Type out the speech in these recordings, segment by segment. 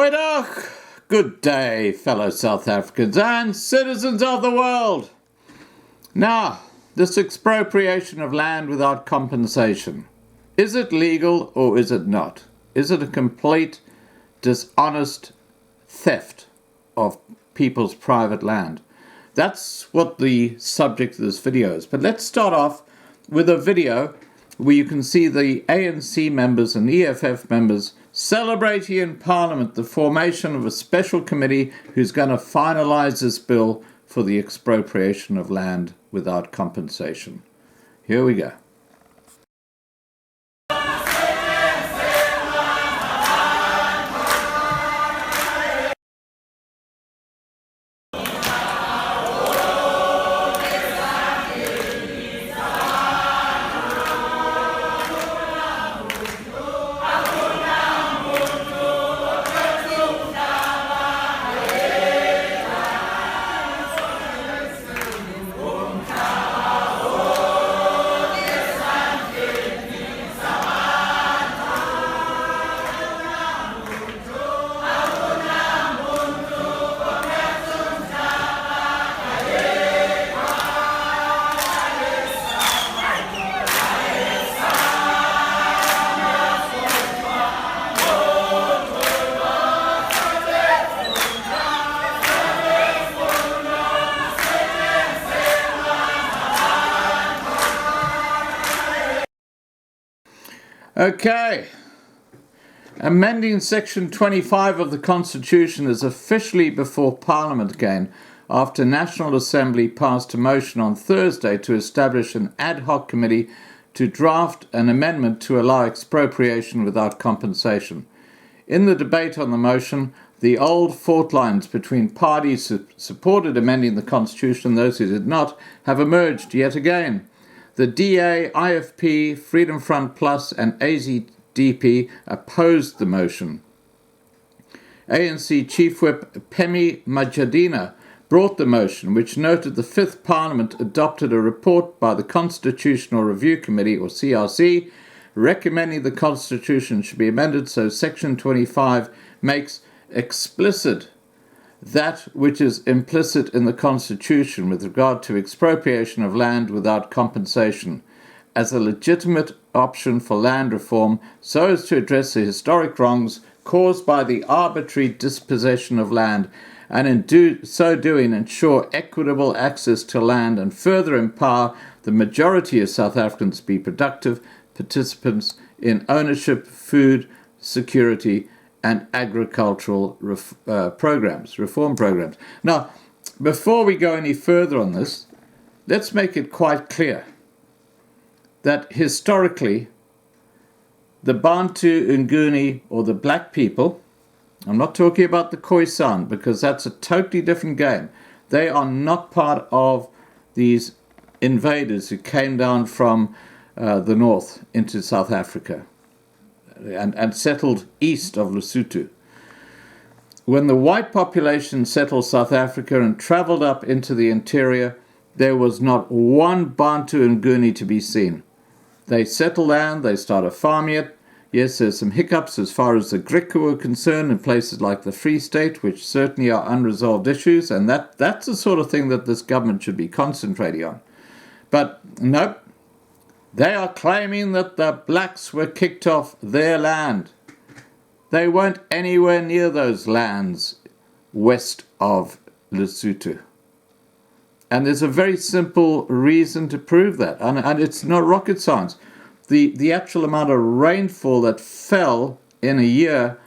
Goeiedag! Good day, fellow South Africans and citizens of the world. Now, this expropriation of land without compensation, is it legal or is it not? Is it a complete dishonest theft of people's private land? That's what the subject of this video is. But let's start off with a video where you can see the ANC members and EFF members celebrating in Parliament the formation of a special committee who's going to finalise this bill for the expropriation of land without compensation. Here we go. Okay, amending Section 25 of the Constitution is officially before Parliament again after National Assembly passed a motion on Thursday to establish an ad hoc committee to draft an amendment to allow expropriation without compensation. In the debate on the motion, the old fault lines between parties who supported amending the Constitution and those who did not have emerged yet again. The DA, IFP, Freedom Front Plus and AZDP opposed the motion. ANC Chief Whip Pemi Majadina brought the motion, which noted the Fifth Parliament adopted a report by the Constitutional Review Committee, or CRC, recommending the Constitution should be amended so Section 25 makes explicit that which is implicit in the Constitution with regard to expropriation of land without compensation as a legitimate option for land reform so as to address the historic wrongs caused by the arbitrary dispossession of land and in so doing ensure equitable access to land and further empower the majority of South Africans to be productive participants in ownership, food, security and agricultural reform programs. Now, before we go any further on this, let's make it quite clear that historically, the Bantu Nguni, or the black people, I'm not talking about the Khoisan because that's a totally different game. They are not part of these invaders who came down from the north into South Africa and settled east of Lesotho. When the white population settled South Africa and travelled up into the interior, there was not one Bantu Nguni to be seen. They settled land, they started farming it. Yes, there's some hiccups as far as the Griqua are concerned in places like the Free State, which certainly are unresolved issues, and that's the sort of thing that this government should be concentrating on. But nope. They are claiming that the blacks were kicked off their land. They weren't anywhere near those lands west of Lesotho. And there's a very simple reason to prove that. And it's not rocket science. The actual amount of rainfall that fell in a year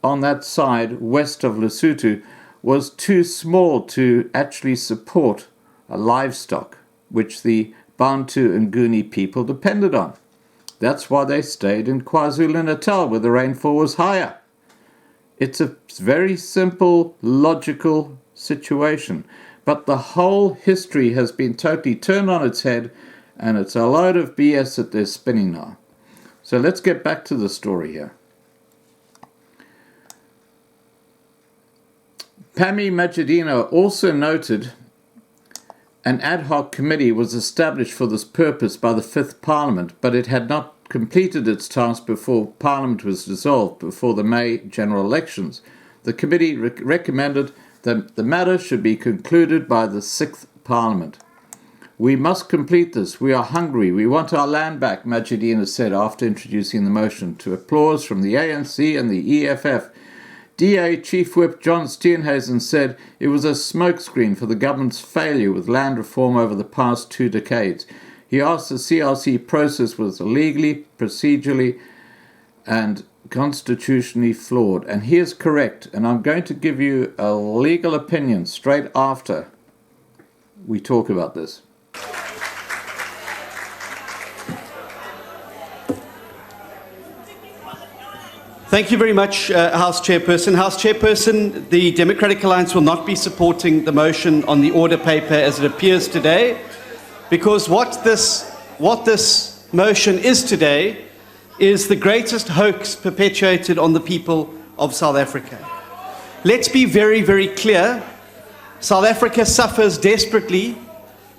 on that side west of Lesotho was too small to actually support a livestock, which the Bantu and Nguni people depended on. That's why they stayed in KwaZulu-Natal, where the rainfall was higher. It's a very simple, logical situation. But the whole history has been totally turned on its head, and it's a load of BS that they're spinning now. So let's get back to the story here. Pami Majadina also noted an ad hoc committee was established for this purpose by the Fifth Parliament, but it had not completed its task before Parliament was dissolved, before the May general elections. the committee recommended that the matter should be concluded by the 6th Parliament. We must complete this. We are hungry. We want our land back, Majidina said after introducing the motion, to applause from the ANC and the EFF. DA Chief Whip John Steenhuisen said it was a smokescreen for the government's failure with land reform over the past 2 decades. He asked the CRC process was legally, procedurally, and constitutionally flawed. And he is correct. And I'm going to give you a legal opinion straight after we talk about this. Thank you very much, House Chairperson. House Chairperson, the Democratic Alliance will not be supporting the motion on the order paper as it appears today, because what this motion is today is the greatest hoax perpetuated on the people of South Africa. Let's be very, very clear. South Africa suffers desperately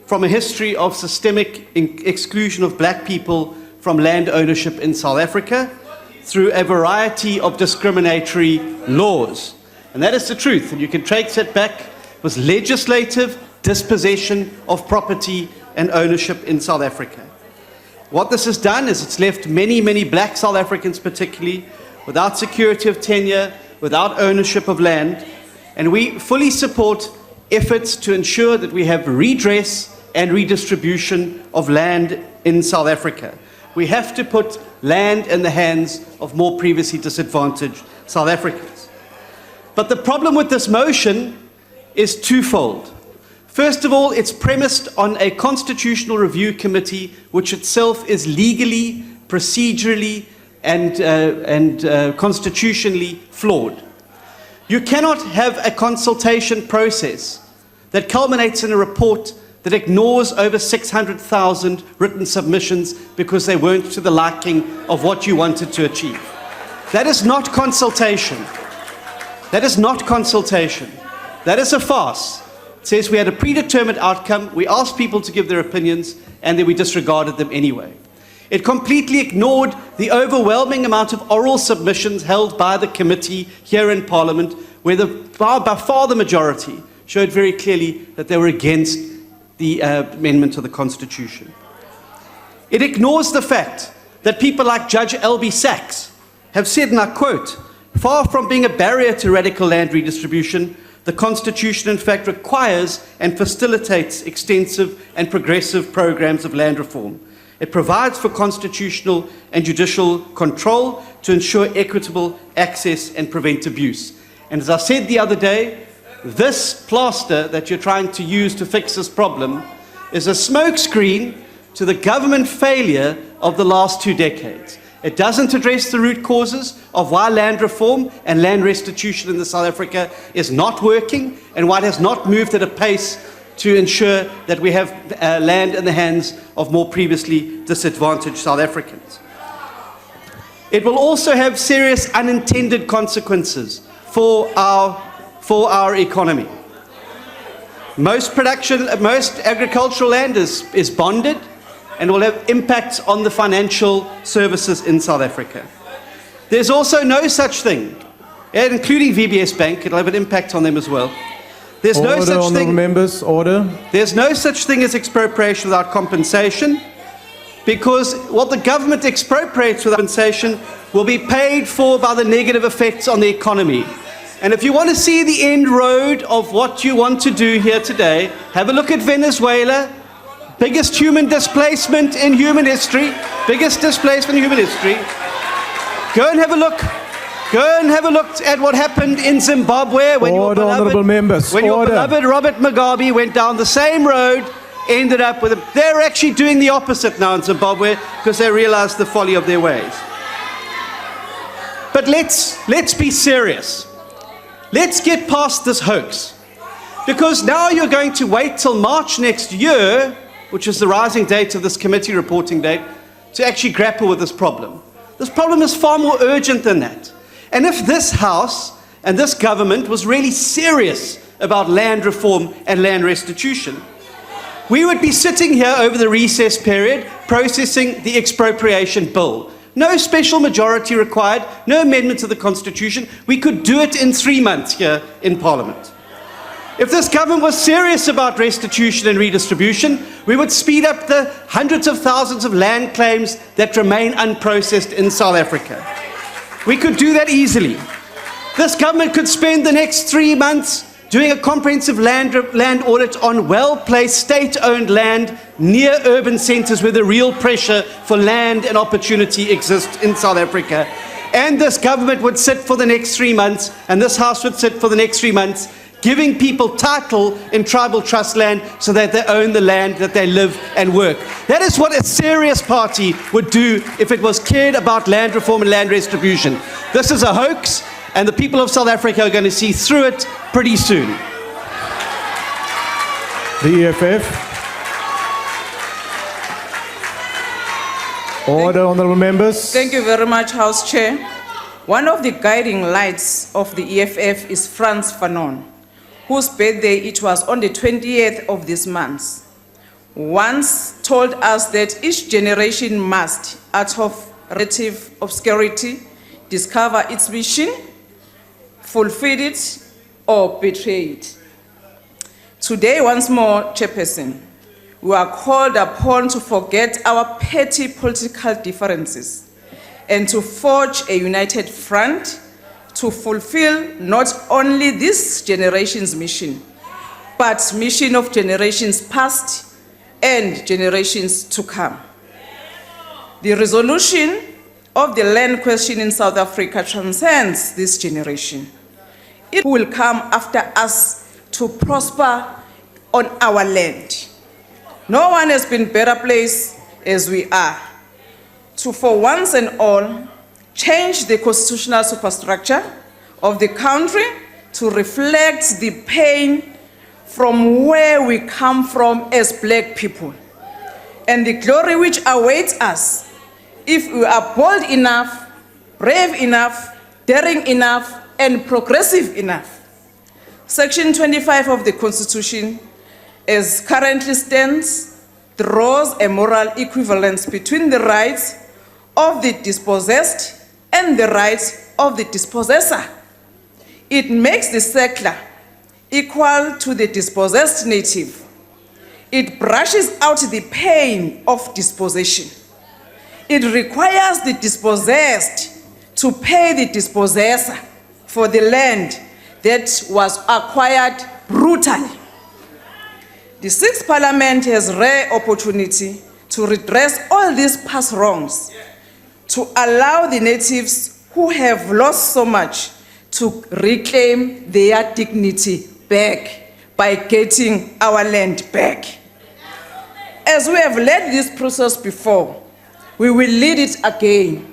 from a history of systemic exclusion of black people from land ownership in South Africa through a variety of discriminatory laws. And that is the truth. And you can trace it back with legislative dispossession of property and ownership in South Africa. What this has done is it's left many, many black South Africans particularly without security of tenure, without ownership of land. And we fully support efforts to ensure that we have redress and redistribution of land in South Africa. We have to put land in the hands of more previously disadvantaged South Africans. But the problem with this motion is twofold. First of all, it's premised on a constitutional review committee which itself is legally, procedurally, and constitutionally flawed. You cannot have a consultation process that culminates in a report that ignores over 600,000 written submissions because they weren't to the liking of what you wanted to achieve. That is not consultation. That is not consultation. That is a farce. It says we had a predetermined outcome, we asked people to give their opinions, and then we disregarded them anyway. It completely ignored the overwhelming amount of oral submissions held by the committee here in Parliament, where by far the majority showed very clearly that they were against the amendment of the Constitution. It ignores the fact that people like Judge L.B. Sachs have said, and I quote, "Far from being a barrier to radical land redistribution, the Constitution in fact requires and facilitates extensive and progressive programs of land reform. It provides for constitutional and judicial control to ensure equitable access and prevent abuse." And as I said the other day, this plaster that you're trying to use to fix this problem is a smokescreen to the government failure of the last 2 decades. It doesn't address the root causes of why land reform and land restitution in South Africa is not working and why it has not moved at a pace to ensure that we have land in the hands of more previously disadvantaged South Africans. It will also have serious unintended consequences for our economy. Most agricultural land is bonded and will have impacts on the financial services in South Africa. There's also no such thing, including VBS Bank, it'll have an impact on them as well. There's no such thing. Members, order. There's no such thing as expropriation without compensation, because what the government expropriates without compensation will be paid for by the negative effects on the economy. And if you want to see the end road of what you want to do here today, have a look at Venezuela, biggest human displacement in human history, biggest displacement in human history. Go and have a look. Go and have a look at what happened in Zimbabwe when your beloved Robert Mugabe went down the same road, ended up with them. They're actually doing the opposite now in Zimbabwe because they realize the folly of their ways. But let's be serious. Let's get past this hoax, because now you're going to wait till March next year, which is the rising date of this committee reporting date, to actually grapple with this problem. This problem is far more urgent than that. And if this House and this government was really serious about land reform and land restitution, we would be sitting here over the recess period processing the expropriation bill, No special majority required, no amendment to the Constitution. We could do it in 3 months here in Parliament. If this government was serious about restitution and redistribution, we would speed up the hundreds of thousands of land claims that remain unprocessed in South Africa. We could do that easily. This government could spend the next 3 months doing a comprehensive land audit on well-placed state-owned land near urban centres where the real pressure for land and opportunity exists in South Africa. And this government would sit for the next 3 months, and this House would sit for the next 3 months, giving people title in tribal trust land so that they own the land that they live and work. That is what a serious party would do if it was cared about land reform and land redistribution. This is a hoax, and the people of South Africa are going to see through it pretty soon. The EFF. Order, honourable members. Thank you very much, House Chair. One of the guiding lights of the EFF is Frantz Fanon, whose birthday it was on the 20th of this month, once told us that each generation must, out of relative obscurity, discover its mission, fulfill it, or betray it. Today, once more, Chairperson, we are called upon to forget our petty political differences and to forge a united front to fulfill not only this generation's mission, but mission of generations past and generations to come. The resolution of the land question in South Africa transcends this generation. It will come after us to prosper on our land. No one has been better placed as we are to, for once and all, change the constitutional superstructure of the country to reflect the pain from where we come from as black people, and the glory which awaits us if we are bold enough, brave enough, daring enough, and progressive enough. Section 25 of the Constitution, as currently stands, draws a moral equivalence between the rights of the dispossessed and the rights of the dispossessor. It makes the settler equal to the dispossessed native. It brushes out the pain of dispossession. It requires the dispossessed to pay the dispossessor for the land that was acquired brutally. The Sixth Parliament has rare opportunity to redress all these past wrongs, to allow the natives who have lost so much to reclaim their dignity back by getting our land back. As we have led this process before, we will lead it again.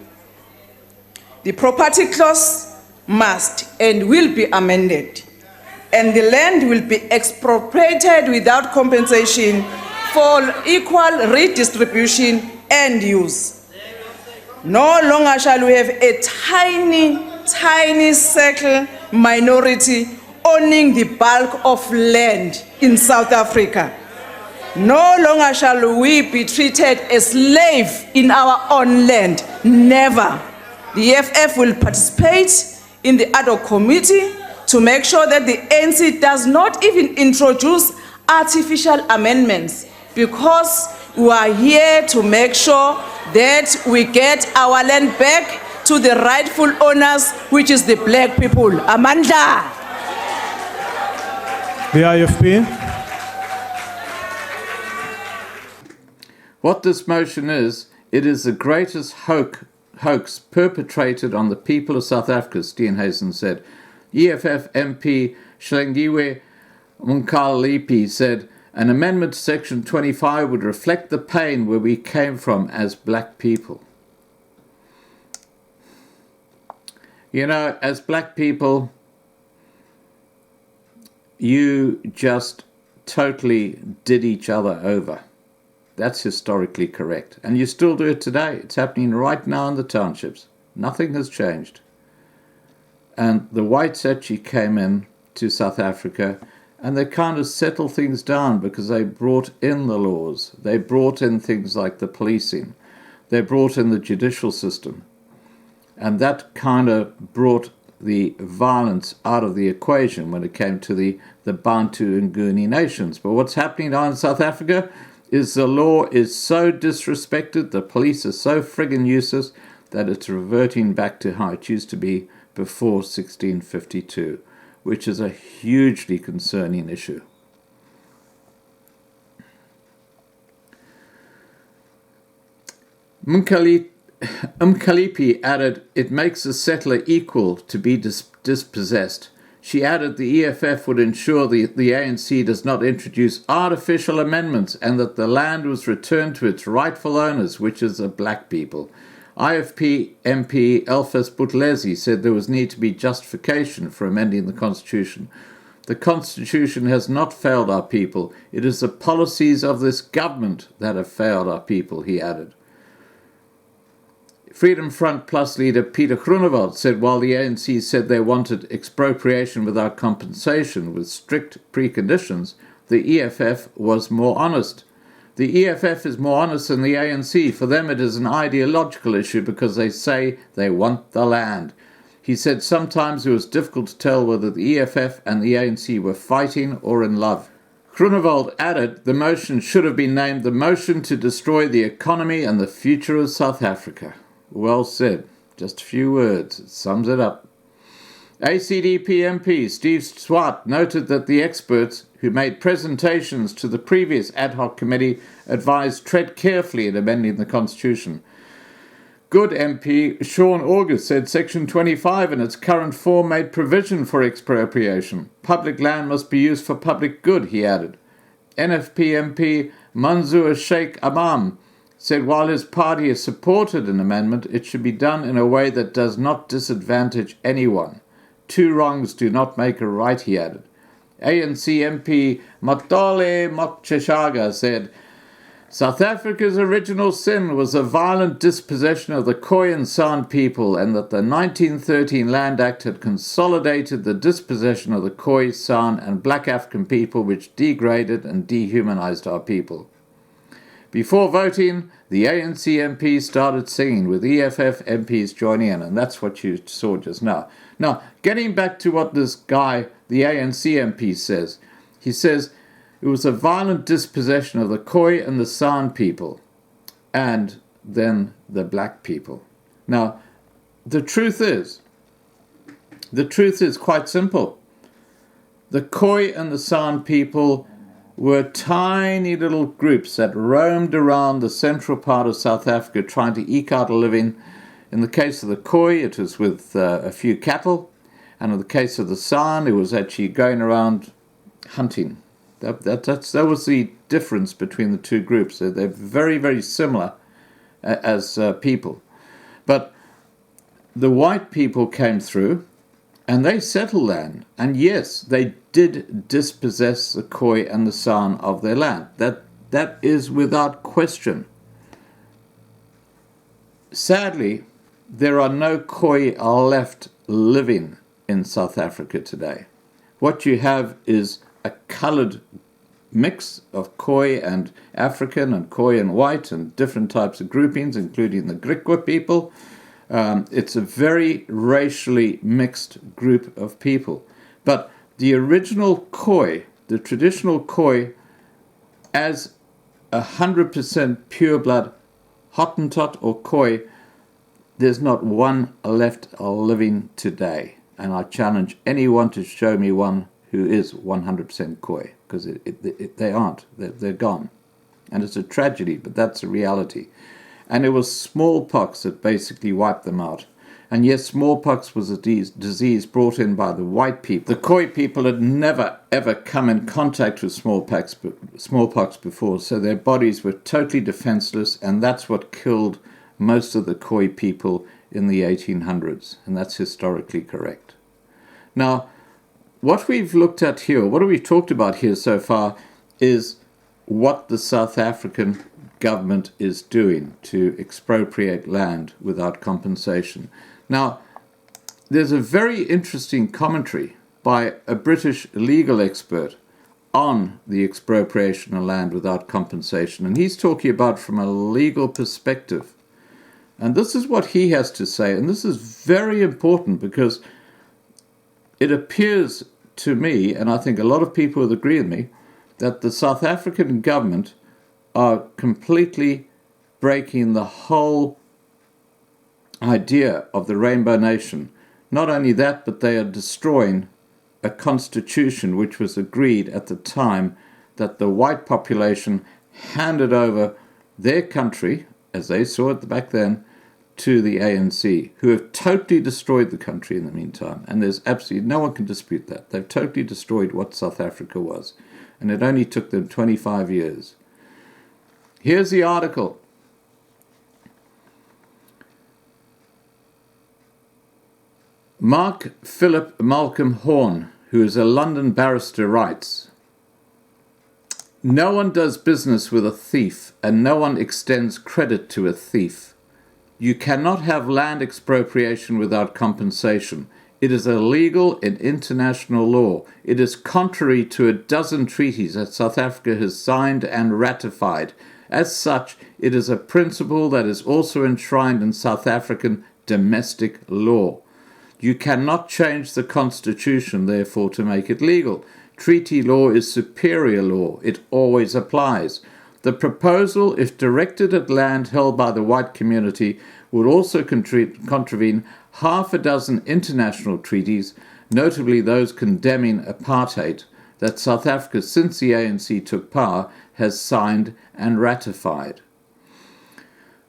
The property clause must and will be amended, and the land will be expropriated without compensation for equal redistribution and use. No longer shall we have a tiny circle minority owning the bulk of land in South Africa. No longer shall we be treated as slaves in our own land. Never. The EFF will participate in the ad hoc committee to make sure that the ANC does not even introduce artificial amendments, because we are here to make sure that we get our land back to the rightful owners, which is the black people. Amandla. The IFP. What this motion is, it is the greatest hoax perpetrated on the people of South Africa, Steenhuisen said. EFF MP Shlengiwe Munkalipi said, an amendment to Section 25 would reflect the pain where we came from as black people. You know, as black people, you just totally did each other over. That's historically correct. And you still do it today. It's happening right now in the townships. Nothing has changed. And the whites actually came in to South Africa and they kind of settled things down because they brought in the laws. They brought in things like the policing. they brought in the judicial system. And that kind of brought the violence out of the equation when it came to the Bantu and Nguni nations. But what's happening now in South Africa is the law is so disrespected, the police are so friggin' useless, that it's reverting back to how it used to be before 1652, which is a hugely concerning issue. Mkalipi added, it makes the settler equal to be dispossessed. She added the EFF would ensure the ANC does not introduce artificial amendments and that the land was returned to its rightful owners, which is the black people. IFP MP Elfas Buthelezi said there was need to be justification for amending the Constitution. The Constitution has not failed our people. It is the policies of this government that have failed our people, he added. Freedom Front Plus leader Peter Groenewald said while the ANC said they wanted expropriation without compensation with strict preconditions, the EFF was more honest. The EFF is more honest than the ANC. For them it is an ideological issue because they say they want the land. He said sometimes it was difficult to tell whether the EFF and the ANC were fighting or in love. Groenewald added the motion should have been named the motion to destroy the economy and the future of South Africa. Well said. Just a few words. It sums it up. ACDP MP Steve Swart noted that the experts who made presentations to the previous ad hoc committee advised tread carefully in amending the Constitution. Good MP Sean August said Section 25 in its current form made provision for expropriation. Public land must be used for public good, he added. NFP MP Manzoor Sheikh Amam said while his party has supported an amendment, it should be done in a way that does not disadvantage anyone. Two wrongs do not make a right, he added. ANC MP Matole Motsheshaga said, South Africa's original sin was the violent dispossession of the Khoi and San people, and that the 1913 Land Act had consolidated the dispossession of the Khoi, San and black African people, which degraded and dehumanized our people. Before voting, the ANC MP started singing, with EFF MPs joining in, and that's what you saw just now. Now, getting back to what this guy, the ANC MP, says, he says it was a violent dispossession of the Khoi and the San people, and then the black people. Now, the truth is quite simple. The Khoi and the San people were tiny little groups that roamed around the central part of South Africa trying to eke out a living. In the case of the Khoi, it was with a few cattle, and in the case of the San, it was actually going around hunting. That was the difference between the two groups. They're very, very similar as people. But the white people came through, and they settled land. And yes, they did dispossess the Khoi and the San of their land. That is without question. Sadly, there are no Khoi left living in South Africa today. What you have is a coloured mix of Khoi and African and Khoi and white and different types of groupings, including the Griqua people. It's a very racially mixed group of people. But the original Khoi, the traditional Khoi, as 100% pure blood Hottentot or Khoi, there's not one left living today. And I challenge anyone to show me one who is 100% Khoi, because they aren't. They're gone. And it's a tragedy, but that's a reality. And it was smallpox that basically wiped them out. And yes, smallpox was a disease brought in by the white people. The Khoi people had never, ever come in contact with smallpox before, so their bodies were totally defenseless, and that's what killed most of the Khoi people in the 1800s, and that's historically correct. Now, what we've looked at here, what we've talked about here so far, is what the South African government is doing to expropriate land without compensation. Now, there's a very interesting commentary by a British legal expert on the expropriation of land without compensation, and he's talking about from a legal perspective. And this is what he has to say. And this is very important because it appears to me, and I think a lot of people would agree with me, that the South African government are completely breaking the whole idea of the Rainbow Nation. Not only that, but they are destroying a constitution which was agreed at the time that the white population handed over their country, as they saw it back then, to the ANC, who have totally destroyed the country in the meantime. And there's absolutely no one can dispute that. They've totally destroyed what South Africa was. And it only took them 25 years. Here's the article. Mark Philip Malcolm Horn, who is a London barrister, writes, "No one does business with a thief, and no one extends credit to a thief. You cannot have land expropriation without compensation. It is illegal in international law. It is contrary to a dozen treaties that South Africa has signed and ratified. As such, it is a principle that is also enshrined in South African domestic law. You cannot change the constitution, therefore, to make it legal. Treaty law is superior law. It always applies. The proposal, if directed at land held by the white community, would also contravene half a dozen international treaties, notably those condemning apartheid, that South Africa, since the ANC took power, has signed and ratified."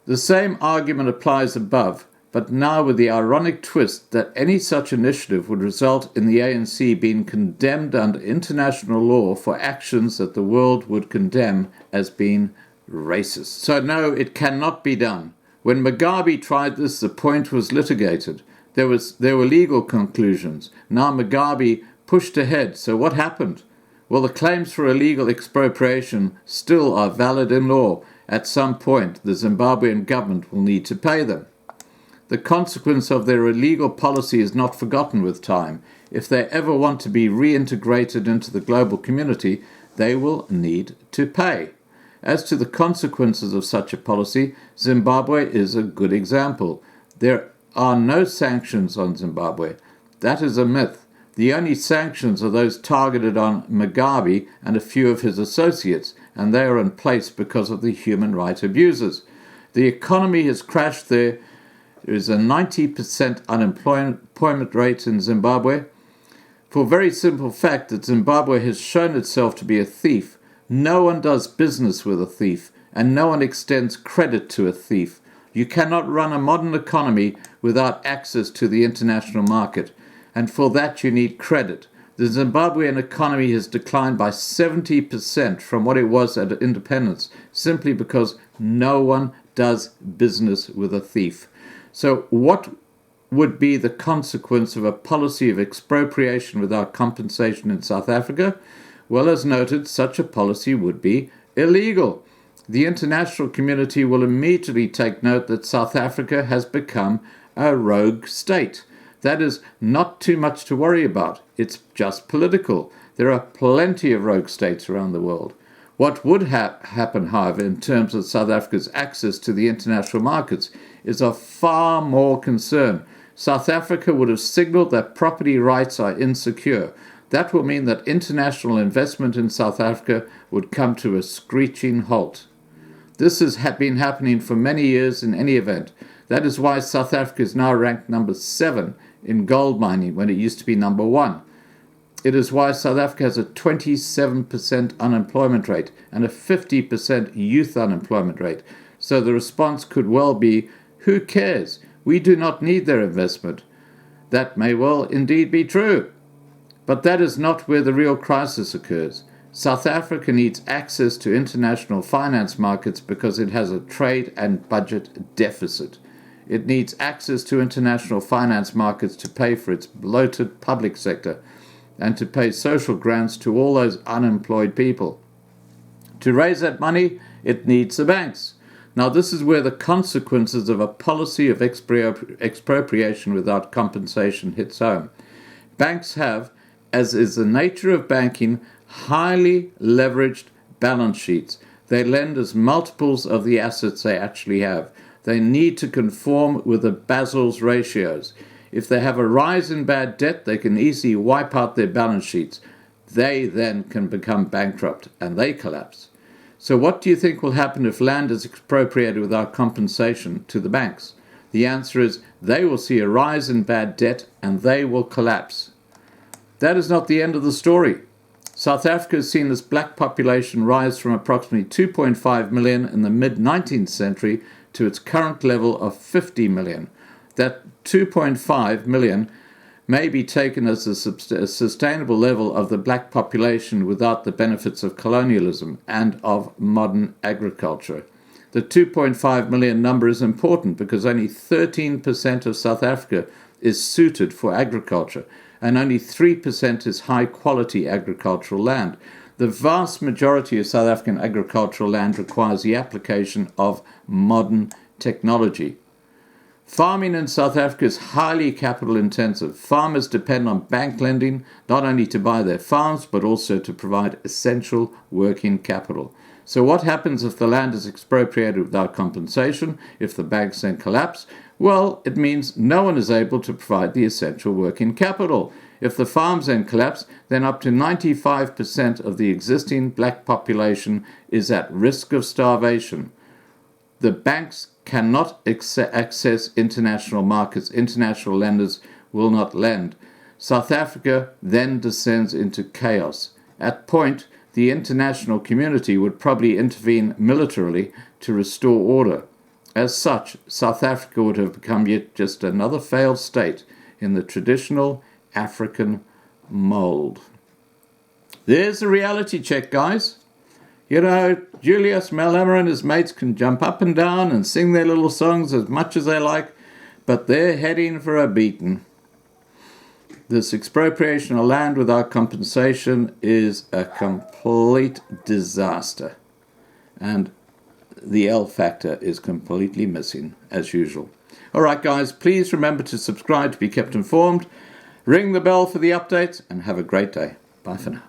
The same argument applies above, but now with the ironic twist that any such initiative would result in the ANC being condemned under international law for actions that the world would condemn as being racist. So no, it cannot be done. When Mugabe tried this, the point was litigated. There were legal conclusions. Now Mugabe pushed ahead. So what happened? Well, the claims for illegal expropriation still are valid in law. At some point, the Zimbabwean government will need to pay them. The consequence of their illegal policy is not forgotten with time. If they ever want to be reintegrated into the global community, they will need to pay. As to the consequences of such a policy, Zimbabwe is a good example. There are no sanctions on Zimbabwe. That is a myth. The only sanctions are those targeted on Mugabe and a few of his associates, and they are in place because of the human rights abusers. The economy has crashed there. There is a 90% unemployment rate in Zimbabwe, for a very simple fact that Zimbabwe has shown itself to be a thief. No one does business with a thief, and no one extends credit to a thief. You cannot run a modern economy without access to the international market, and for that you need credit. The Zimbabwean economy has declined by 70% from what it was at independence, simply because no one does business with a thief. So what would be the consequence of a policy of expropriation without compensation in South Africa? Well, as noted, such a policy would be illegal. The international community will immediately take note that South Africa has become a rogue state. That is not too much to worry about. It's just political. There are plenty of rogue states around the world. What would happen, however, in terms of South Africa's access to the international markets is of far more concern. South Africa would have signaled that property rights are insecure. That will mean that international investment in South Africa would come to a screeching halt. This has been happening for many years in any event. That is why South Africa is now ranked number 7 in gold mining when it used to be number 1. It is why South Africa has a 27% unemployment rate and a 50% youth unemployment rate. So the response could well be, who cares? We do not need their investment. That may well indeed be true. But that is not where the real crisis occurs. South Africa needs access to international finance markets because it has a trade and budget deficit. It needs access to international finance markets to pay for its bloated public sector and to pay social grants to all those unemployed people. To raise that money, it needs the banks. Now, this is where the consequences of a policy of expropriation without compensation hits home. Banks have, as is the nature of banking, highly leveraged balance sheets. They lend as multiples of the assets they actually have. They need to conform with the Basel's ratios. If they have a rise in bad debt, they can easily wipe out their balance sheets. They then can become bankrupt and they collapse. So what do you think will happen if land is expropriated without compensation to the banks? The answer is they will see a rise in bad debt and they will collapse. That is not the end of the story. South Africa has seen its black population rise from approximately 2.5 million in the mid-19th century to its current level of 50 million. That 2.5 million may be taken as a sustainable level of the black population without the benefits of colonialism and of modern agriculture. The 2.5 million number is important because only 13% of South Africa is suited for agriculture, and only 3% is high-quality agricultural land. The vast majority of South African agricultural land requires the application of modern technology. Farming in South Africa is highly capital intensive. Farmers depend on bank lending not only to buy their farms but also to provide essential working capital. So what happens if the land is expropriated without compensation, if the banks then collapse? Well, it means no one is able to provide the essential working capital. If the farms then collapse, then up to 95% of the existing black population is at risk of starvation. The banks cannot access international markets. International lenders will not lend. South Africa then descends into chaos. At point, the international community would probably intervene militarily to restore order. As such, South Africa would have become yet just another failed state in the traditional African mold. There's a reality check, guys. You know, Julius Malema and his mates can jump up and down and sing their little songs as much as they like, but they're heading for a beating. This expropriation of land without compensation is a complete disaster. And the L factor is completely missing, as usual. All right, guys, please remember to subscribe to be kept informed. Ring the bell for the updates and have a great day. Bye for now.